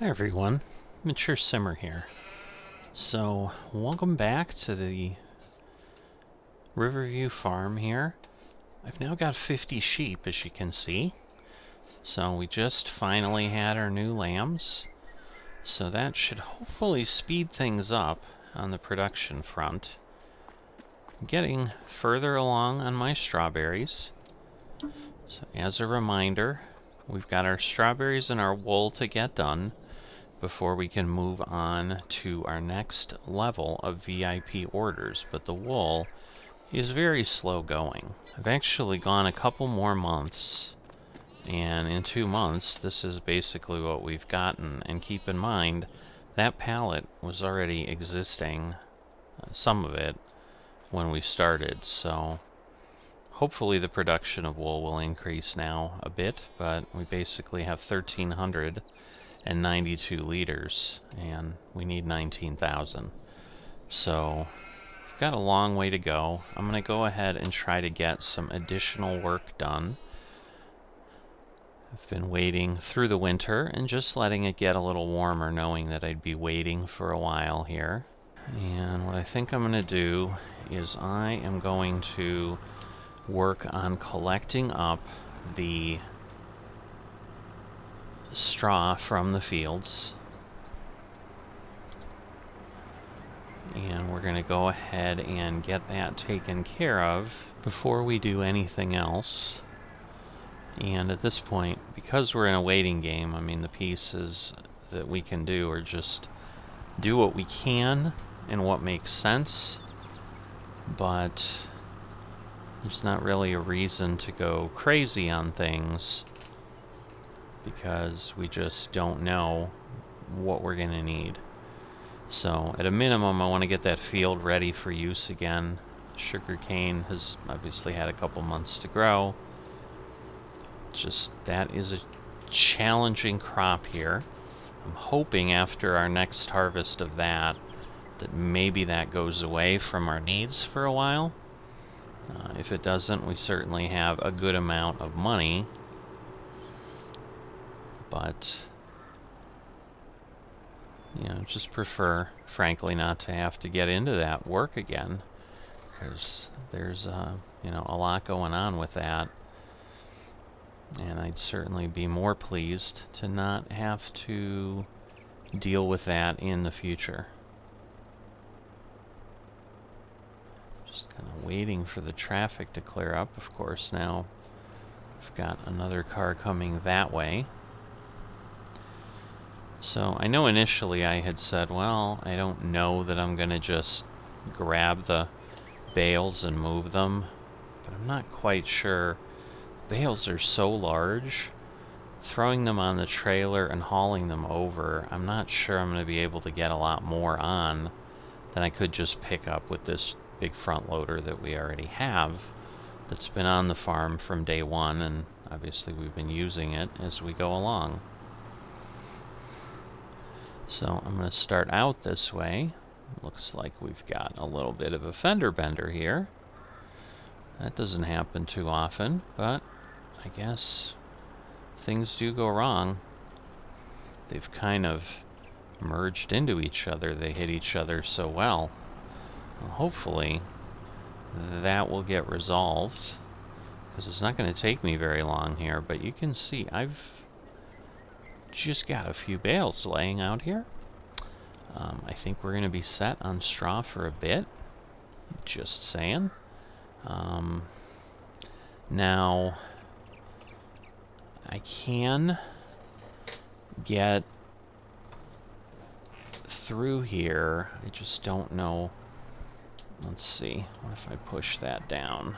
Hi everyone, Mature Simmer here. So, welcome back to the Riverview farm here. I've now got 50 sheep, as you can see. So we just finally had our new lambs. So that should hopefully speed things up on the production front. I'm getting further along on my strawberries. So as a reminder, we've got our strawberries and our wool to get done before we can move on to our next level of VIP orders, but the wool is very slow going. I've actually gone a couple more months, and in 2 months this is basically what we've gotten. And keep in mind that pallet was already existing, some of it, when we started, so hopefully the production of wool will increase now a bit, but we basically have 1,392 liters, and we need 19,000. So we've got a long way to go. I'm going to go ahead and try to get some additional work done. I've been waiting through the winter and just letting it get a little warmer, knowing that I'd be waiting for a while here. And what I think I'm going to do is I am going to work on collecting up the straw from the fields, and we're going to go ahead and get that taken care of before we do anything else. And at this point, because we're in a waiting game, I mean, the pieces that we can do are just do what we can and what makes sense, but there's not really a reason to go crazy on things, because we just don't know what we're going to need. So at a minimum, I want to get that field ready for use again. Sugarcane has obviously had a couple months to grow. Just that is a challenging crop here. I'm hoping after our next harvest of that maybe that goes away from our needs for a while. If it doesn't, we certainly have a good amount of money, but just prefer, frankly, not to have to get into that work again, because there's a lot going on with that, and I'd certainly be more pleased to not have to deal with that in the future. Just kind of waiting for the traffic to clear up. Of course, now we've got another car coming that way. So I know initially I had said, well, I don't know that I'm going to just grab the bales and move them, but I'm not quite sure. Bales are so large, throwing them on the trailer and hauling them over, I'm not sure I'm going to be able to get a lot more on than I could just pick up with this big front loader that we already have, that's been on the farm from day one, and obviously we've been using it as we go along. So I'm going to start out this way. Looks like we've got a little bit of a fender bender here. That doesn't happen too often, but I guess things do go wrong. They've kind of merged into each other. They hit each other so well. Well, hopefully that will get resolved, because it's not going to take me very long here. But you can see I've just got a few bales laying out here. I think we're going to be set on straw for a bit. Just saying. Now, I can get through here. I just don't know. Let's see. What if I push that down?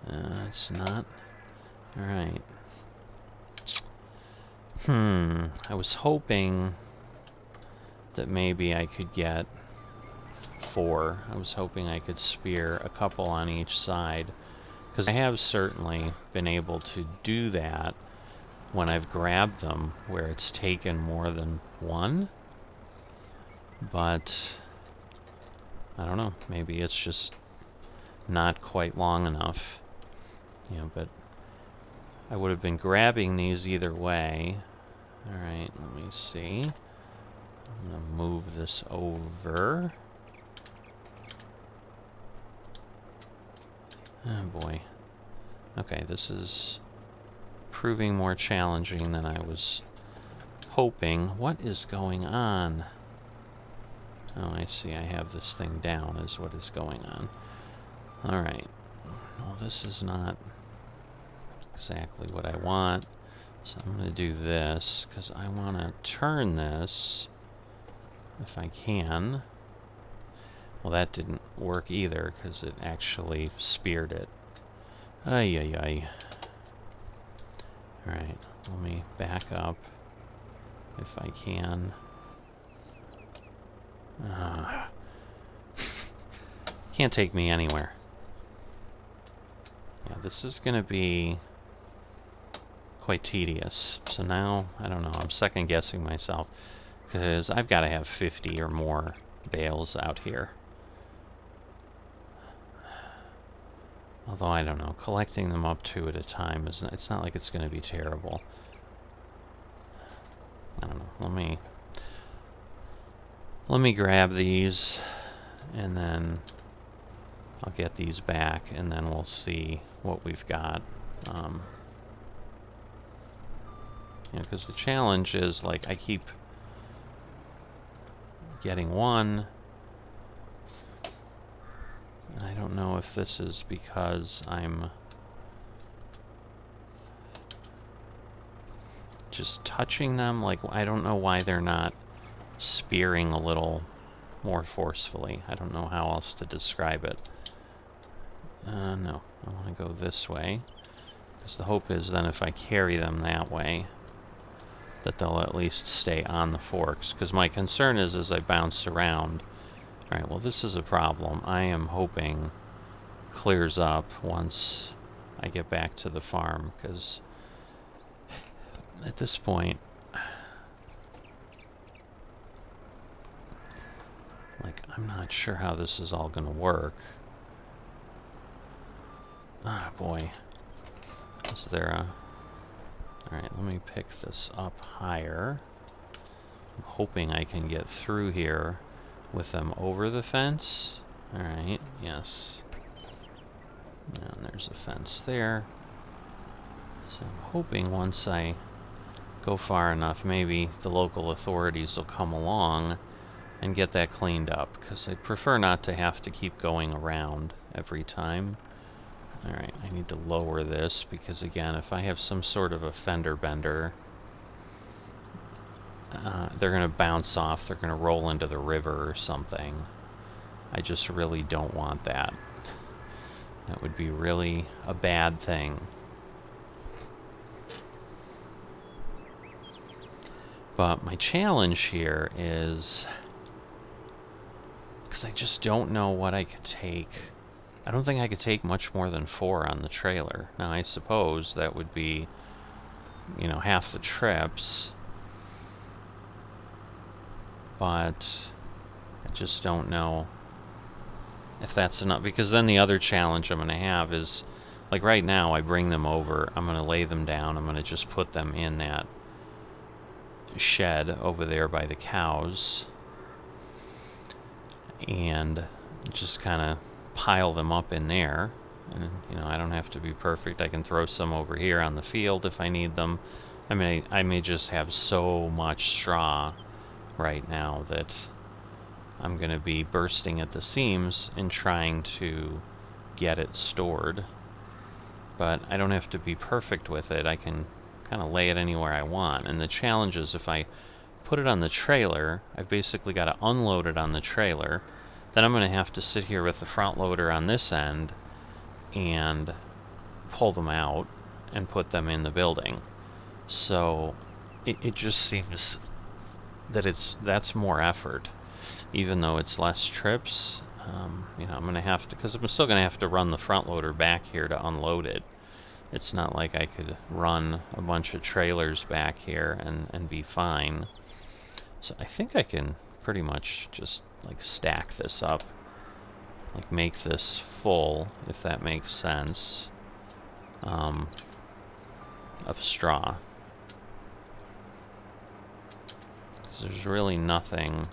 It's not. Alright. I was hoping that maybe I could get 4. I was hoping I could spear a couple on each side, because I have certainly been able to do that when I've grabbed them where it's taken more than one. But I don't know, maybe it's just not quite long enough. But I would have been grabbing these either way. Alright, let me see. I'm gonna move this over. Oh boy. Okay, this is proving more challenging than I was hoping. What is going on? Oh, I see. I have this thing down is what is going on. Alright. Well, this is not exactly what I want. So I'm going to do this, because I want to turn this, if I can. Well, that didn't work either, because it actually speared it. Ay, ay, ay. Alright, let me back up, if I can. Can't take me anywhere. Yeah, this is going to be quite tedious. So now, I don't know, I'm second guessing myself, because I've got to have 50 or more bales out here. Although, I don't know, collecting them up 2 at a time, it's not like it's going to be terrible. I don't know, let me grab these, and then I'll get these back, and then we'll see what we've got. You know, because the challenge is, like, I keep getting one. I don't know if this is because I'm just touching them. Like, I don't know why they're not spearing a little more forcefully. I don't know how else to describe it. No, I want to go this way. Because the hope is then if I carry them that way, that they'll at least stay on the forks. Because my concern is as I bounce around... Alright, well this is a problem. I am hoping clears up once I get back to the farm. Because at this point... like, I'm not sure how this is all going to work. Ah, boy. Is there a... Alright, let me pick this up higher. I'm hoping I can get through here with them over the fence. Alright, yes. And there's a fence there. So I'm hoping once I go far enough, maybe the local authorities will come along and get that cleaned up, because I prefer not to have to keep going around every time. Alright, I need to lower this, because again, if I have some sort of a fender bender, they're going to bounce off, they're going to roll into the river or something. I just really don't want that. That would be really a bad thing. But my challenge here is... because I just don't know what I could take. I don't think I could take much more than 4 on the trailer. Now, I suppose that would be, you know, half the trips. But I just don't know if that's enough. Because then the other challenge I'm going to have is, like right now, I bring them over. I'm going to lay them down. I'm going to just put them in that shed over there by the cows. And just kind of pile them up in there. And, you know, I don't have to be perfect. I can throw some over here on the field if I need them. I mean, I may just have so much straw right now that I'm going to be bursting at the seams in trying to get it stored. But I don't have to be perfect with it. I can kind of lay it anywhere I want. And the challenge is if I put it on the trailer, I've basically got to unload it on the trailer. Then I'm going to have to sit here with the front loader on this end and pull them out and put them in the building. So it just seems that that's more effort, even though it's less trips. You know, I'm going to have to, because I'm still going to have to run the front loader back here to unload it. It's not like I could run a bunch of trailers back here and be fine. So I think I can pretty much just like stack this up, like make this full, if that makes sense, of straw. there's really nothing.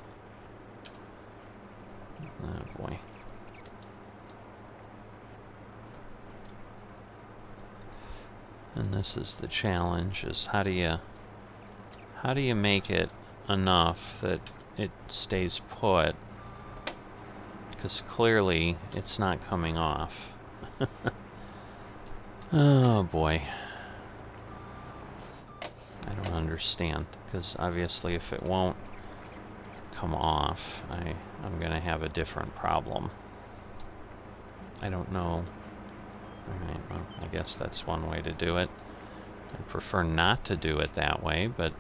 Oh boy. And this is the challenge, is how do you make it enough that it stays put? Because clearly it's not coming off. Oh boy. I don't understand, because obviously if it won't come off, I'm gonna have a different problem. I don't know. Alright, well, I guess that's one way to do it. I prefer not to do it that way, but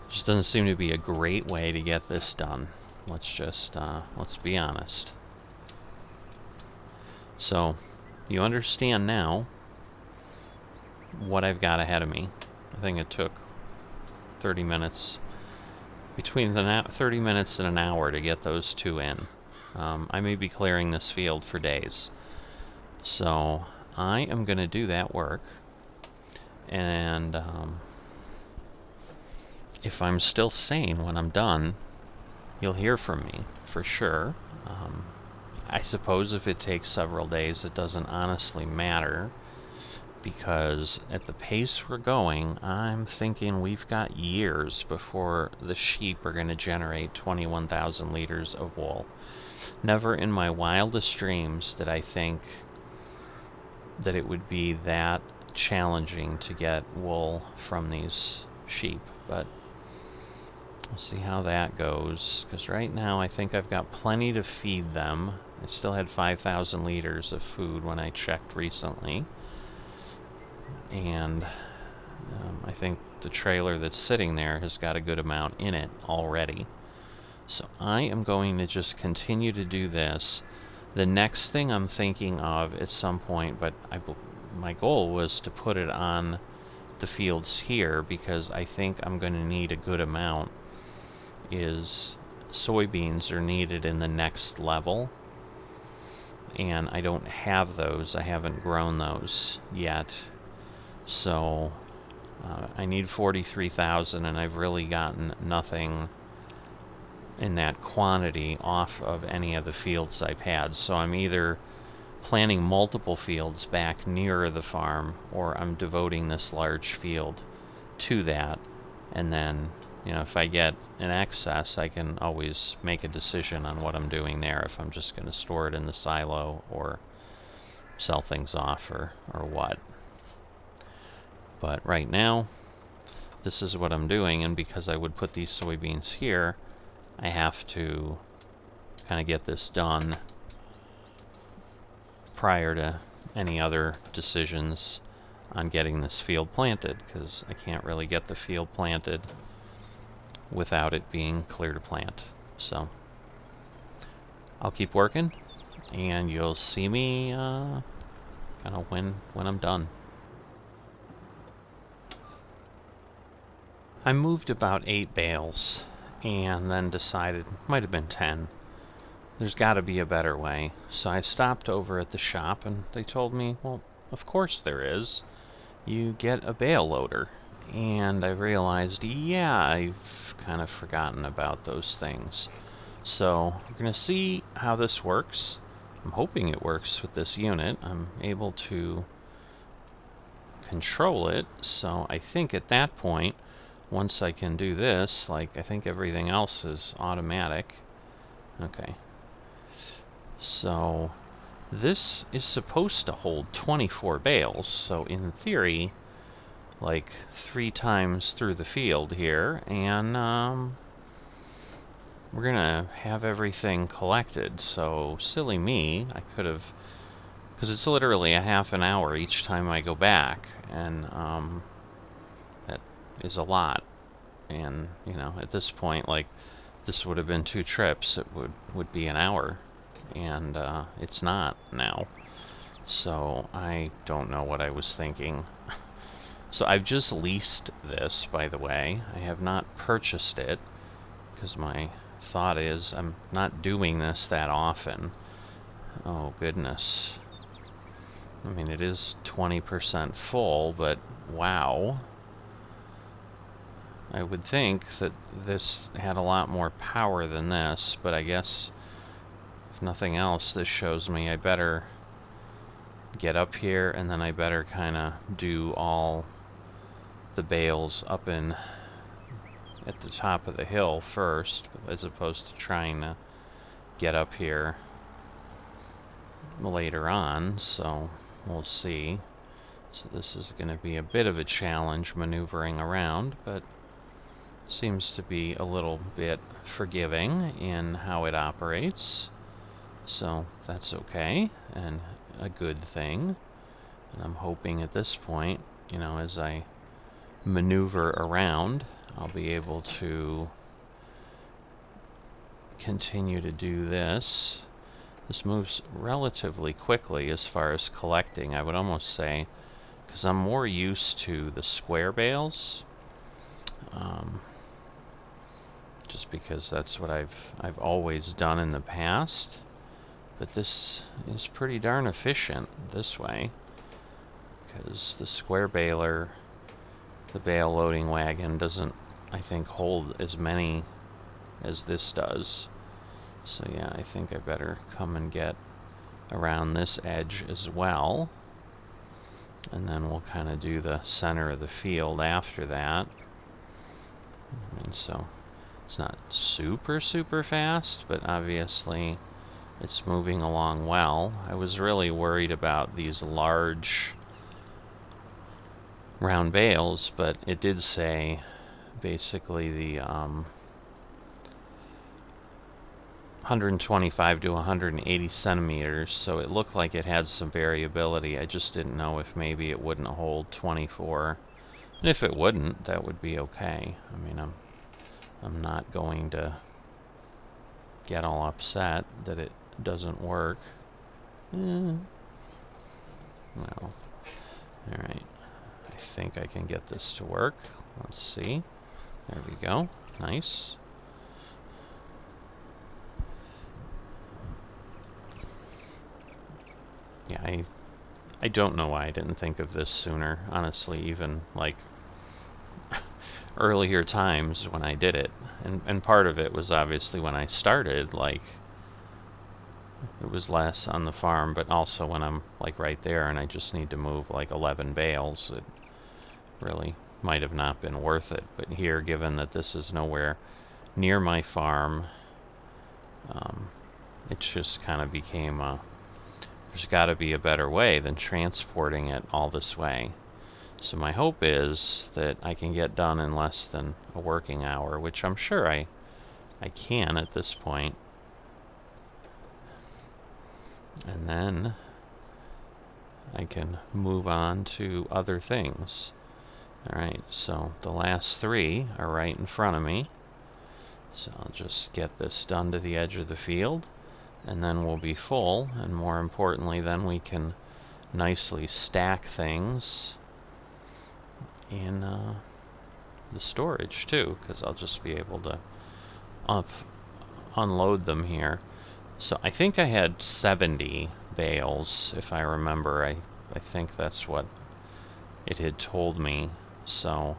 just doesn't seem to be a great way to get this done. Let's just let's be honest. So you understand now what I've got ahead of me. I think it took 30 minutes, between 30 minutes and an hour to get those two in. I may be clearing this field for days. So I am going to do that work, and if I'm still sane when I'm done, you'll hear from me for sure. I suppose if it takes several days, it doesn't honestly matter, because at the pace we're going, I'm thinking we've got years before the sheep are going to generate 21,000 liters of wool. Never in my wildest dreams did I think that it would be that challenging to get wool from these sheep, but we'll see how that goes, because right now I think I've got plenty to feed them. I still had 5,000 liters of food when I checked recently, and I think the trailer that's sitting there has got a good amount in it already. So I am going to just continue to do this. The next thing I'm thinking of at some point, but my goal was to put it on the fields here, because I think I'm going to need a good amount, is soybeans are needed in the next level, and I don't have those. I haven't grown those yet. So I need 43,000, and I've really gotten nothing in that quantity off of any of the fields I've had. So I'm either planting multiple fields back nearer the farm, or I'm devoting this large field to that, and then, you know, if I get an excess, I can always make a decision on what I'm doing there, if I'm just going to store it in the silo or sell things off, or what. But right now, this is what I'm doing, and because I would put these soybeans here, I have to kind of get this done prior to any other decisions on getting this field planted, because I can't really get the field planted without it being clear to plant. So I'll keep working, and you'll see me kind of when I'm done. I moved about 8 bales, and then decided, might have been 10, there's got to be a better way. So I stopped over at the shop, and they told me, well, of course there is. You get a bale loader. And I realized, yeah, I've kind of forgotten about those things. So we're going to see how this works. I'm hoping it works with this unit. I'm able to control it, so I think at that point, once I can do this, like, I think everything else is automatic. Okay. So this is supposed to hold 24 bales, so in theory, like 3 times through the field here, and we're gonna have everything collected. So silly me, I could have, because it's literally a half an hour each time I go back, and that is a lot. And you know, at this point, like, this would have been 2 trips, it would be an hour, and it's not now. So I don't know what I was thinking. So I've just leased this, by the way. I have not purchased it, because my thought is I'm not doing this that often. Oh goodness. I mean, it is 20% full, but wow. I would think that this had a lot more power than this, but I guess if nothing else, this shows me I better get up here, and then I better kind of do all the bales up in at the top of the hill first, as opposed to trying to get up here later on. So we'll see. So this is going to be a bit of a challenge maneuvering around, but seems to be a little bit forgiving in how it operates. So that's okay, and a good thing. And I'm hoping at this point, you know, as I maneuver around, I'll be able to continue to do this. This moves relatively quickly as far as collecting, I would almost say, because I'm more used to the square bales. Just because that's what I've always done in the past. But this is pretty darn efficient this way, because the square baler, the bale loading wagon, doesn't, I think, hold as many as this does. So yeah, I think I better come and get around this edge as well, and then we'll kind of do the center of the field after that. And so it's not super fast, but obviously it's moving along well. I was really worried about these large round bales, but it did say basically the 125 to 180 centimeters, so it looked like it had some variability. I just didn't know if maybe it wouldn't hold 24. And if it wouldn't, that would be okay. I mean, I'm not going to get all upset that it doesn't work. Well, alright. I think I can get this to work. Let's see. There we go. Nice. Yeah, I don't know why I didn't think of this sooner, honestly, even like earlier times when I did it. And part of it was obviously when I started, like, it was less on the farm, but also when I'm like right there and I just need to move like 11 bales, it really might have not been worth it. But here, given that this is nowhere near my farm, it just kind of became there's got to be a better way than transporting it all this way. So my hope is that I can get done in less than a working hour, which I'm sure I can at this point. And then I can move on to other things. Alright, so the last 3 are right in front of me. So I'll just get this done to the edge of the field, and then we'll be full, and more importantly, then we can nicely stack things in the storage too, because I'll just be able to unload them here. So I think I had 70 bales, if I remember. I think that's what it had told me. So,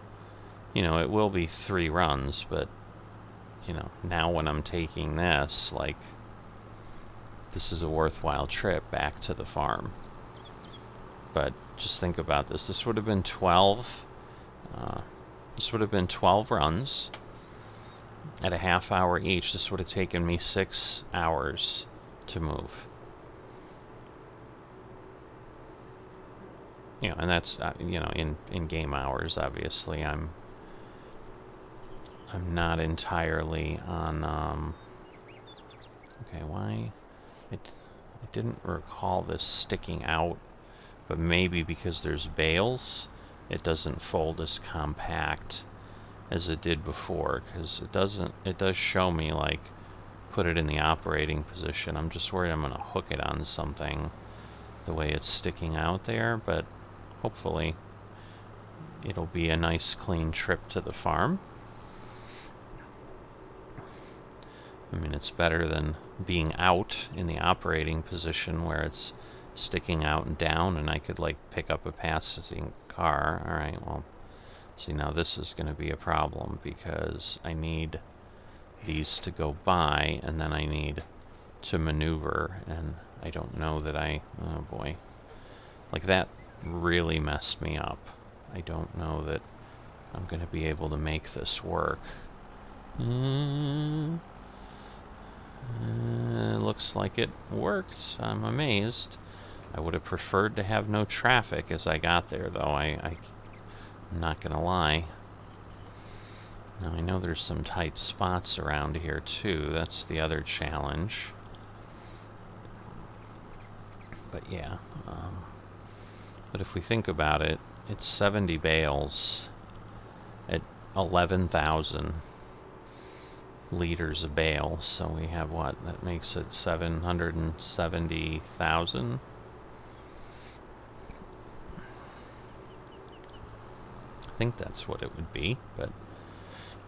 you know, it will be 3 runs, but, you know, now when I'm taking this, like, this is a worthwhile trip back to the farm. But just think about this. This would have been 12. This would have been 12 runs at a half hour each. This would have taken me 6 hours to move. You know, and that's you know, in game hours. Obviously, I'm not entirely on. Okay, why? I didn't recall this sticking out, but maybe because there's bales, it doesn't fold as compact as it did before, because it does show me, like, put it in the operating position. I'm just worried I'm going to hook it on something the way it's sticking out there, but hopefully it'll be a nice clean trip to the farm. I mean, it's better than being out in the operating position where it's sticking out and down and I could, like, pick up a passing car. Alright, well, See, now this is going to be a problem because I need these to go by, and then I need to maneuver, and I don't know that oh boy. Like, that really messed me up. I don't know that I'm going to be able to make this work. Looks like it worked. I'm amazed. I would have preferred to have no traffic as I got there, though. I'm not going to lie. Now, I know there's some tight spots around here, too. That's the other challenge. But yeah. But if we think about it, it's 70 bales at 11,000 liters a bale. So we have what? That makes it 770,000. I think that's what it would be, but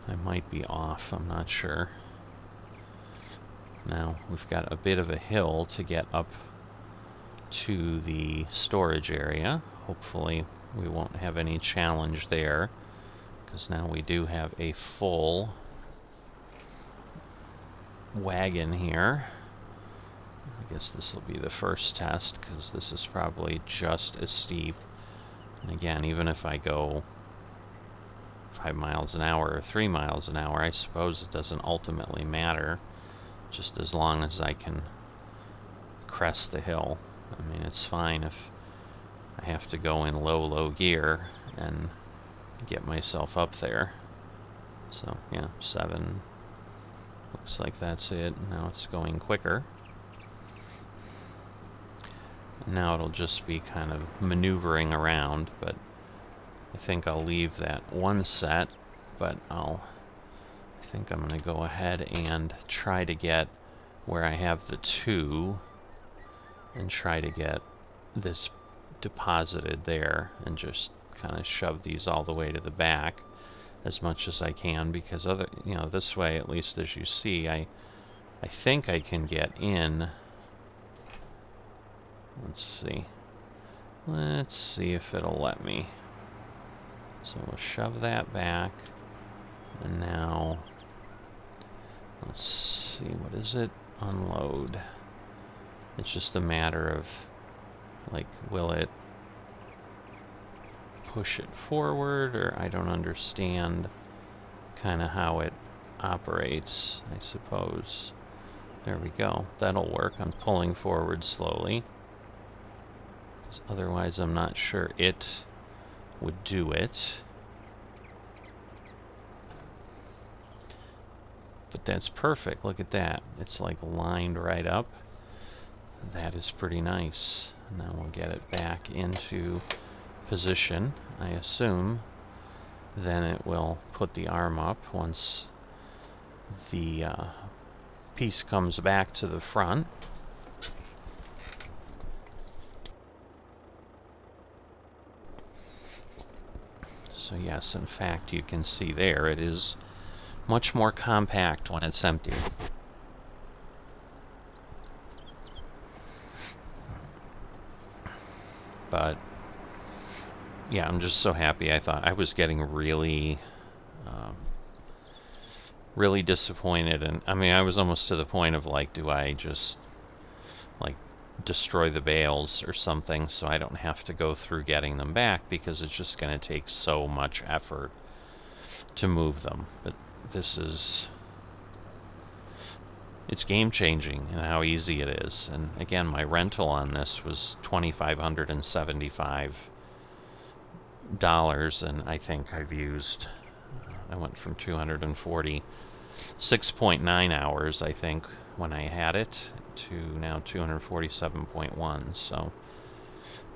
I might be off. I'm not sure. Now, we've got a bit of a hill to get up to the storage area. Hopefully we won't have any challenge there, because now we do have a full wagon here. I guess this will be the first test, because this is probably just as steep. And again, even if I go 5 miles an hour or 3 miles an hour, I suppose it doesn't ultimately matter, just as long as I can crest the hill. I mean, it's fine if I have to go in low gear and get myself up there. So, yeah, 7. Looks like that's it. Now it's going quicker. And now it'll just be kind of maneuvering around, but I think I'll leave that one set, but I think I'm going to go ahead and try to get where I have the 2 and try to get this deposited there and just kind of shove these all the way to the back as much as I can, because this way, at least as you see, I think I can get in. Let's see if it'll let me. So we'll shove that back, and now let's see, what is it? Unload. It's just a matter of, like, will it push it forward, or I don't understand kind of how it operates, I suppose. There we go. That'll work. I'm pulling forward slowly, 'cause otherwise I'm not sure it would do it. But that's perfect. Look at that. It's like lined right up. That is pretty nice. Now we'll get it back into position. I assume then it will put the arm up once the piece comes back to the front. So yes, in fact, you can see there it is much more compact when it's empty. But yeah, I'm just so happy. I thought I was getting really disappointed, and I mean, I was almost to the point of, like, do I just, like, destroy the bales or something so I don't have to go through getting them back, because it's just going to take so much effort to move them. But it's game-changing in how easy it is. And again, my rental on this was $2,575, and I think I went from 240, 6.9 hours, I think, when I had it, to now 247.1, so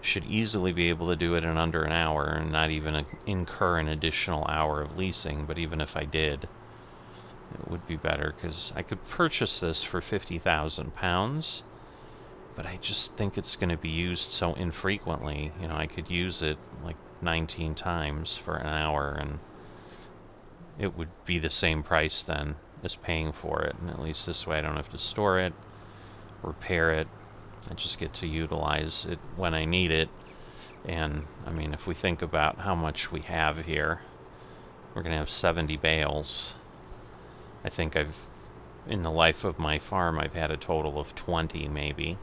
should easily be able to do it in under an hour and not even incur an additional hour of leasing. But even if I did, it would be better, because I could purchase this for £50,000, but I just think it's going to be used so infrequently. You know, I could use it like 19 times for an hour, and it would be the same price then as paying for it. And at least this way I don't have to store it, repair it. I just get to utilize it when I need it. And I mean, if we think about how much we have here, we're going to have 70 bales. I think in the life of my farm, I've had a total of 20 maybe.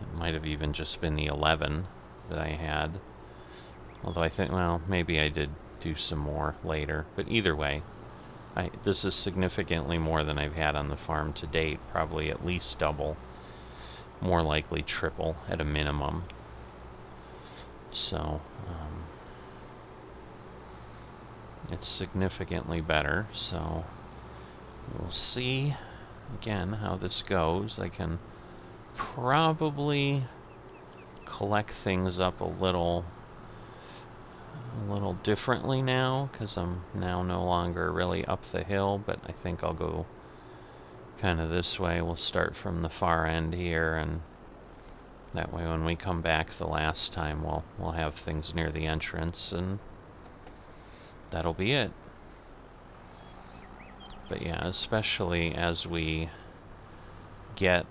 It might have even just been the 11 that I had. Although I think, well, maybe I did do some more later. But either way, this is significantly more than I've had on the farm to date. Probably at least double. More likely triple at a minimum. So, it's significantly better. So, we'll see, again, how this goes. I can probably collect things up a little differently now, because I'm now no longer really up the hill, but I think I'll go kind of this way. We'll start from the far end here, and that way when we come back the last time, we'll have things near the entrance, and that'll be it. But yeah, especially as we get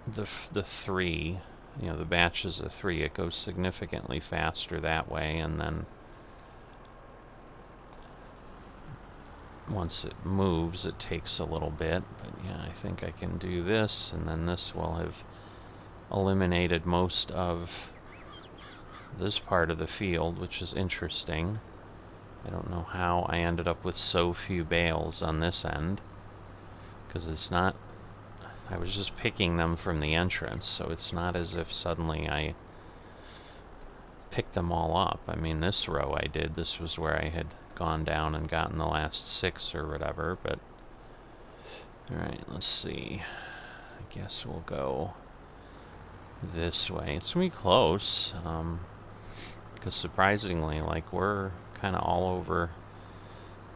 the 3, you know, the batches of 3, it goes significantly faster that way, and then once it moves, it takes a little bit. But yeah, I think I can do this, and then this will have eliminated most of this part of the field, which is interesting. I don't know how I ended up with so few bales on this end, because it's not, I was just picking them from the entrance, so it's not as if suddenly I picked them all up. I mean, this row I did, this was where I had gone down and gotten the last 6 or whatever, but alright, let's see. I guess we'll go this way. It's gonna be close, because surprisingly, like, we're kind of all over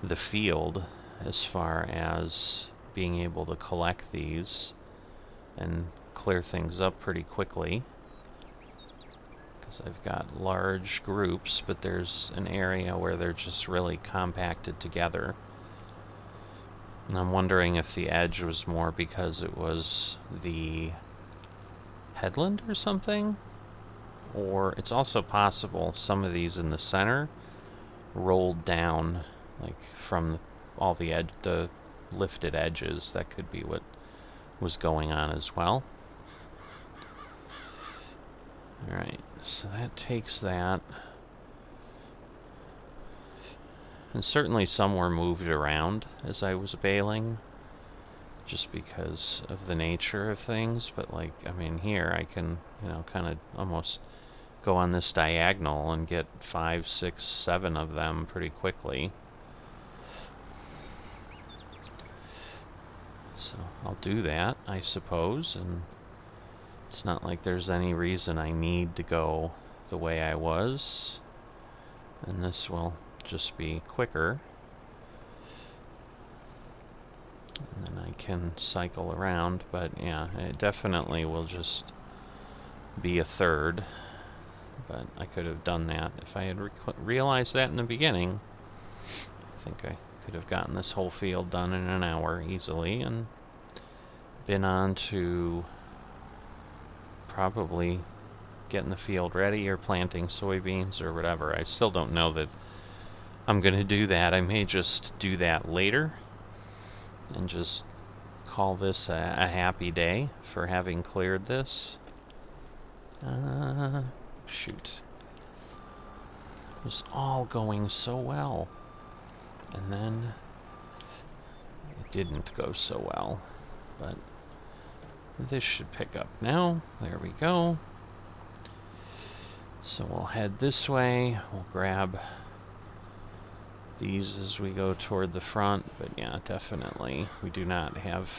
the field as far as being able to collect these and clear things up pretty quickly, because I've got large groups, but there's an area where they're just really compacted together. And I'm wondering if the edge was more because it was the headland or something, or it's also possible some of these in the center rolled down, like from all the lifted edges. That could be what was going on as well. Alright, so that takes that. And certainly some were moved around as I was baling, just because of the nature of things. But, like, I mean, here I can, you know, kind of almost go on this diagonal and get 5, 6, 7 of them pretty quickly. So I'll do that, I suppose, and it's not like there's any reason I need to go the way I was, and this will just be quicker. And then I can cycle around, but yeah, it definitely will just be a third. But I could have done that if I had realized that in the beginning. I think I could have gotten this whole field done in an hour easily and been on to probably getting the field ready or planting soybeans or whatever. I still don't know that I'm going to do that. I may just do that later and just call this a happy day for having cleared this. Shoot. It was all going so well. And then it didn't go so well. But this should pick up now. There we go. So we'll head this way. We'll grab these as we go toward the front. But yeah, definitely we do not have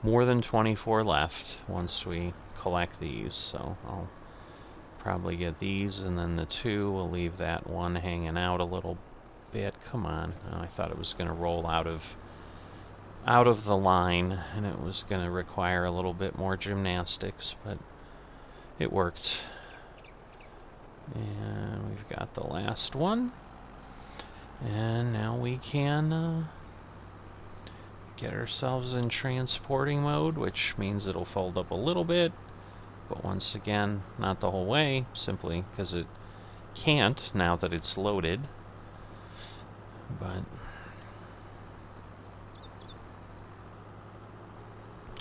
more than 24 left once we collect these. So I'll probably get these, and then the 2, we'll leave that one hanging out a little bit. Come on. Oh, I thought it was going to roll out of the line, and it was going to require a little bit more gymnastics, but it worked. And we've got the last one. And now we can get ourselves in transporting mode, which means it'll fold up a little bit. But once again, not the whole way, simply because it can't now that it's loaded. But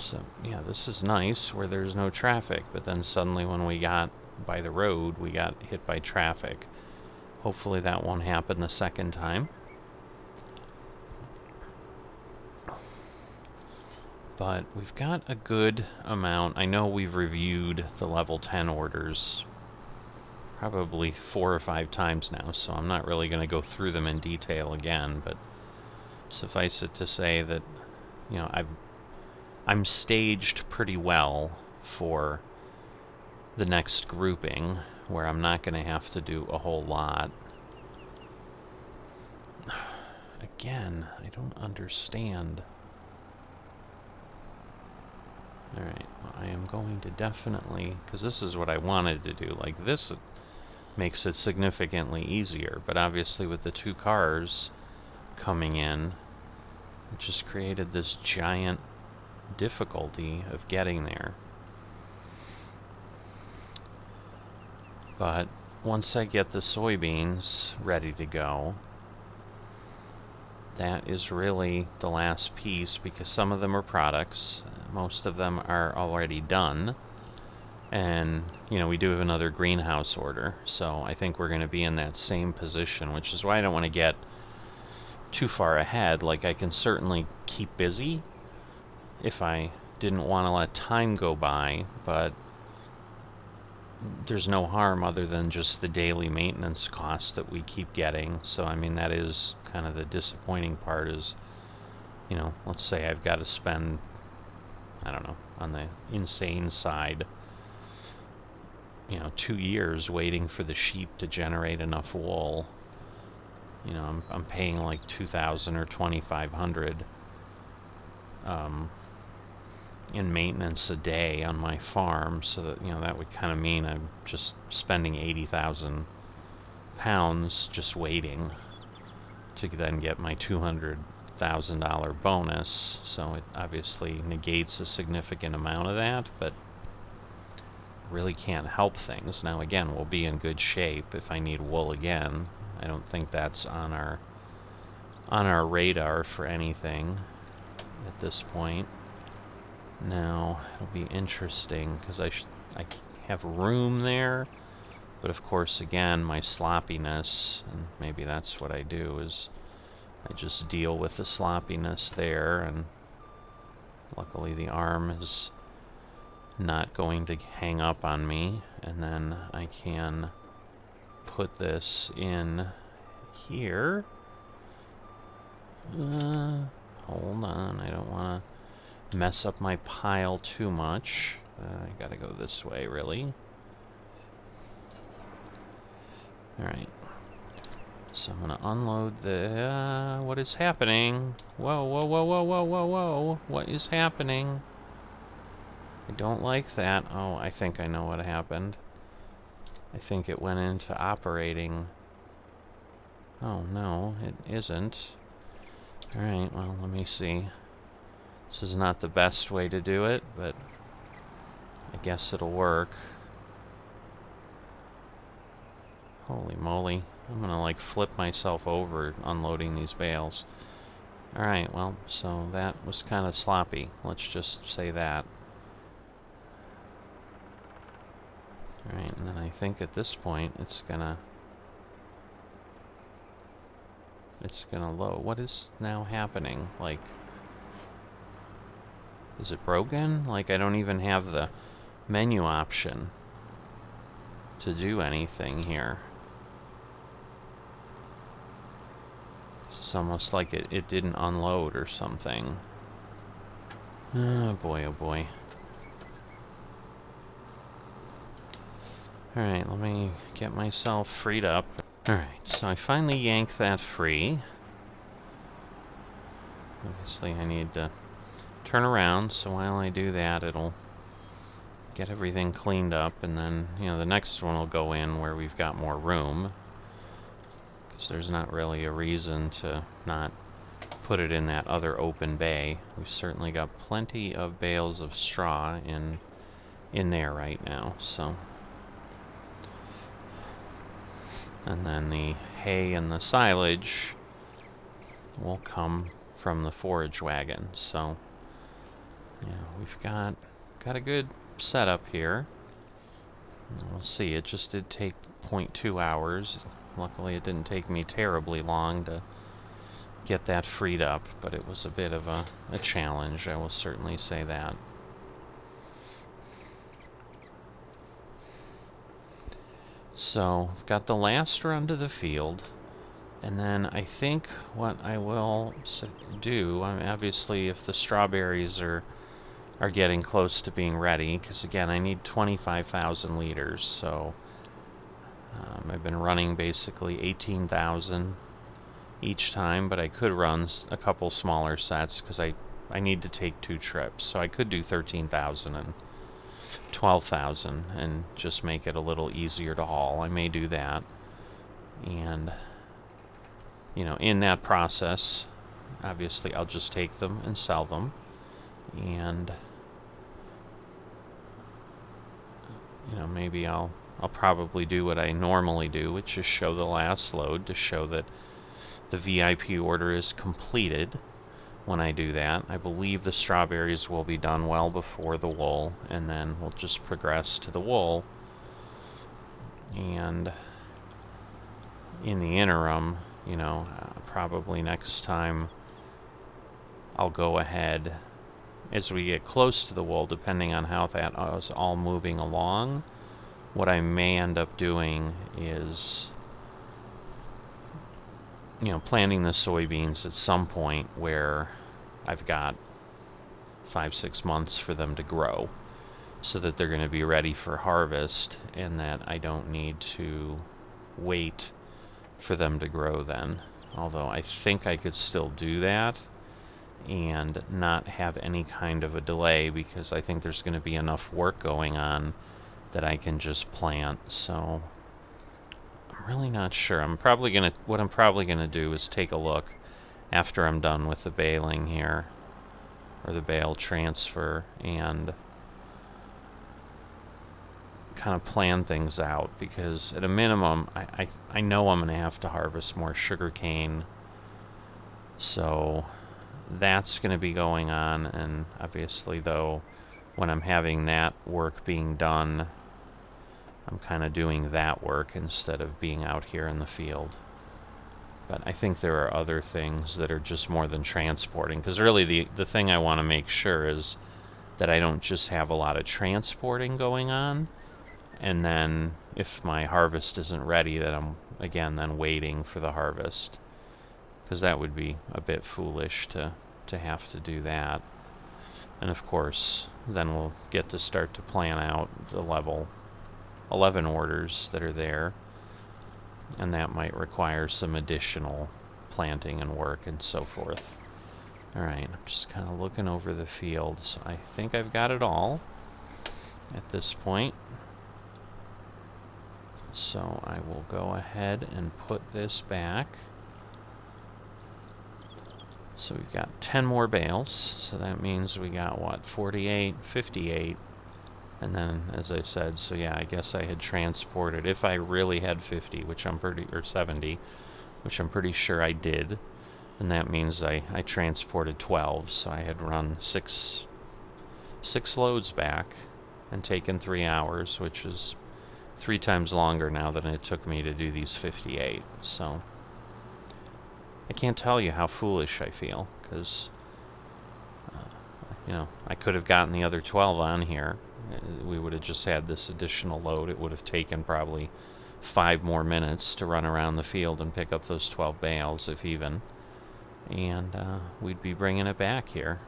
so yeah, this is nice where there's no traffic, but then suddenly when we got by the road, we got hit by traffic. Hopefully that won't happen the second time. But we've got a good amount. I know we've reviewed the level 10 orders probably 4 or 5 times now, so I'm not really going to go through them in detail again, but suffice it to say that, you know, I'm staged pretty well for the next grouping, where I'm not going to have to do a whole lot. Again, I don't understand. Alright, well, I am going to definitely, because this is what I wanted to do, like this makes it significantly easier, but obviously with the 2 cars coming in, it just created this giant difficulty of getting there. But once I get the soybeans ready to go, that is really the last piece, because some of them are products, most of them are already done, and you know, we do have another greenhouse order, so I think we're going to be in that same position, which is why I don't want to get too far ahead. Like, I can certainly keep busy if I didn't want to let time go by, but there's no harm other than just the daily maintenance costs that we keep getting. So I mean, that is kind of the disappointing part, is, you know, let's say I've got to spend, I don't know, on the insane side, you know, 2 years waiting for the sheep to generate enough wool. You know, I'm paying like $2,000 or $2,500 in maintenance a day on my farm, so that, you know, that would kind of mean I'm just spending 80,000 pounds just waiting to then get my $200,000 bonus. So it obviously negates a significant amount of that, but really can't help things. Now again, we'll be in good shape if I need wool again. I don't think that's on our radar for anything at this point. Now, it'll be interesting, because I have room there, but of course, again, my sloppiness, and maybe that's what I do, is I just deal with the sloppiness there, and luckily the arm is not going to hang up on me, and then I can put this in here. Hold on, I don't want to mess up my pile too much. I gotta go this way, really. Alright. So I'm gonna unload the... what is happening? Whoa, whoa, whoa, whoa, whoa, whoa, whoa. What is happening? I don't like that. Oh, I think I know what happened. I think it went into operating. Oh, no, it isn't. Alright, well, let me see. This is not the best way to do it, but I guess it'll work. Holy moly. I'm gonna like flip myself over unloading these bales. Alright, well, so that was kind of sloppy. Let's just say that. Alright, and then I think at this point it's gonna load. What is now happening? Like, is it broken? Like, I don't even have the menu option to do anything here. It's almost like it didn't unload or something. Oh boy, oh boy. Alright, let me get myself freed up. Alright, so I finally yanked that free. Obviously I need to turn around, so while I do that, it'll get everything cleaned up, and then, you know, the next one will go in where we've got more room, because there's not really a reason to not put it in that other open bay. We've certainly got plenty of bales of straw in there right now, so. And then the hay and the silage will come from the forage wagon. So, yeah, we've got a good setup here. We'll see. It just did take 0.2 hours. Luckily, it didn't take me terribly long to get that freed up, but it was a bit of a challenge, I will certainly say that. So, I've got the last run to the field, and then I think what I will do, I mean, obviously if the strawberries are getting close to being ready, because again, I need 25,000 liters, so I've been running basically 18,000 each time, but I could run a couple smaller sets because I need to take 2 trips, so I could do 13,000 and 12,000 and just make it a little easier to haul. I may do that, and you know, in that process, obviously I'll just take them and sell them, and you know, maybe I'll probably do what I normally do, which is show the last load to show that the VIP order is completed. When I do that, I believe the strawberries will be done well before the wool, and then we'll just progress to the wool. And in the interim, you know, probably next time I'll go ahead as we get close to the wool, depending on how that is all moving along. What I may end up doing is, you know, planting the soybeans at some point where I've got 5-6 months for them to grow, so that they're going to be ready for harvest, and that I don't need to wait for them to grow then. Although I think I could still do that and not have any kind of a delay, because I think there's going to be enough work going on that I can just plant. So I'm really not sure. What I'm probably gonna do is take a look after I'm done with the baling here, or the bale transfer, and kind of plan things out, because at a minimum I know I'm gonna have to harvest more sugar cane, so that's gonna be going on. And obviously, though, when I'm having that work being done, I'm kind of doing that work instead of being out here in the field. But I think there are other things that are just more than transporting, because really the thing I want to make sure is that I don't just have a lot of transporting going on, and then if my harvest isn't ready, that I'm again then waiting for the harvest, because that would be a bit foolish to have to do that. And of course, then we'll get to start to plan out the level 11 orders that are there, and that might require some additional planting and work and so forth. Alright, I'm just kind of looking over the field, so I think I've got it all at this point. So I will go ahead and put this back. So we've got 10 more bales, so that means we got, what, 48, 58, and then, as I said, so yeah, I guess I had transported, if I really had 50, which I'm or 70, which I'm pretty sure I did, and that means I transported 12, so I had run six loads back and taken 3 hours, which is 3 times longer now than it took me to do these 58, so I can't tell you how foolish I feel, because you know, I could have gotten the other 12 on here. We would have just had this additional load. It would have taken probably 5 more minutes to run around the field and pick up those 12 bales, if even. And we'd be bringing it back here,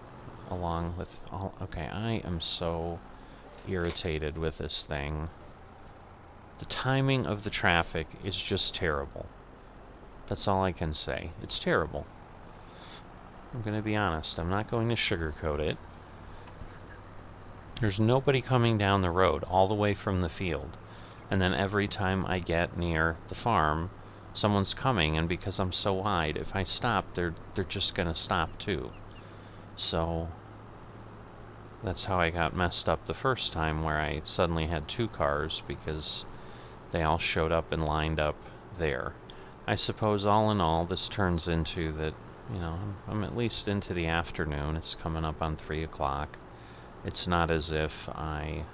along with all... Okay, I am so irritated with this thing. The timing of the traffic is just terrible. That's all I can say. It's terrible. I'm going to be honest. I'm not going to sugarcoat it. There's nobody coming down the road all the way from the field, and then every time I get near the farm, someone's coming, and because I'm so wide, if I stop, they're just gonna stop too. So that's how I got messed up the first time, where I suddenly had 2 cars because they all showed up and lined up there. I suppose all in all, this turns into that you know, I'm at least into the afternoon. It's coming up on 3 o'clock. It's not as if I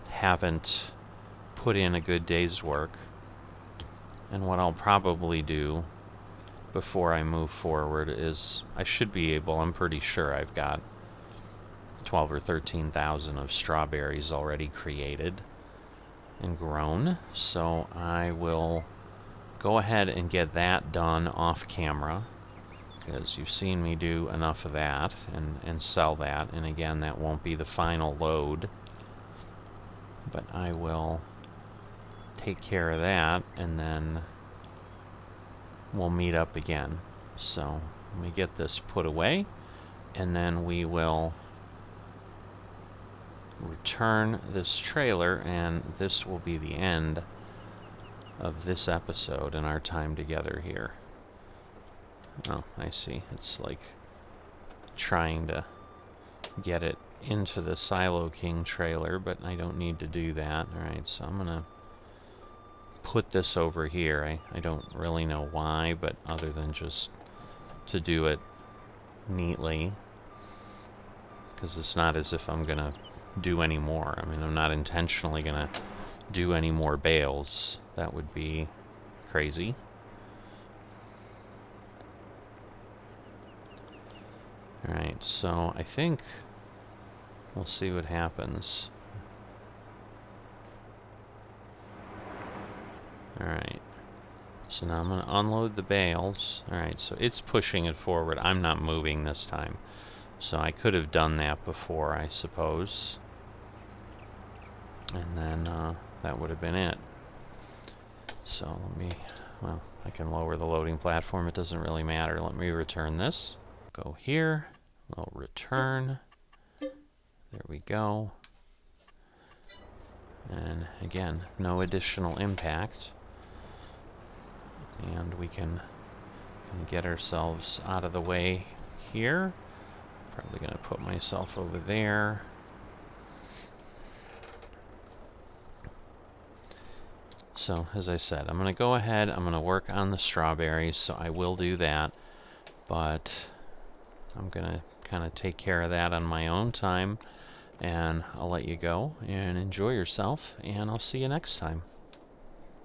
haven't put in a good day's work. And what I'll probably do before I move forward is I should be able, I'm pretty sure I've got 12 or 13,000 of strawberries already created and grown. So I will go ahead and get that done off camera, because you've seen me do enough of that and sell that. And again, that won't be the final load, but I will take care of that, and then we'll meet up again. So let me get this put away, and then we will return this trailer, and this will be the end of this episode and our time together here. Oh, I see. It's like trying to get it into the Silo King trailer, but I don't need to do that. Alright, so I'm gonna put this over here. I don't really know why, but other than just to do it neatly, because it's not as if I'm gonna do any more. I mean, I'm not intentionally gonna do any more bales. That would be crazy. Alright, so I think we'll see what happens. Alright, so now I'm going to unload the bales. Alright, so it's pushing it forward. I'm not moving this time. So I could have done that before, I suppose. And then that would have been it. So let me, well, I can lower the loading platform. It doesn't really matter. Let me return this. Go here. We'll return. There we go. And again, no additional impact. And we can get ourselves out of the way here. Probably going to put myself over there. So, as I said, I'm going to go ahead, I'm going to work on the strawberries, so I will do that. But I'm going to kind of take care of that on my own time. And I'll let you go and enjoy yourself, and I'll see you next time.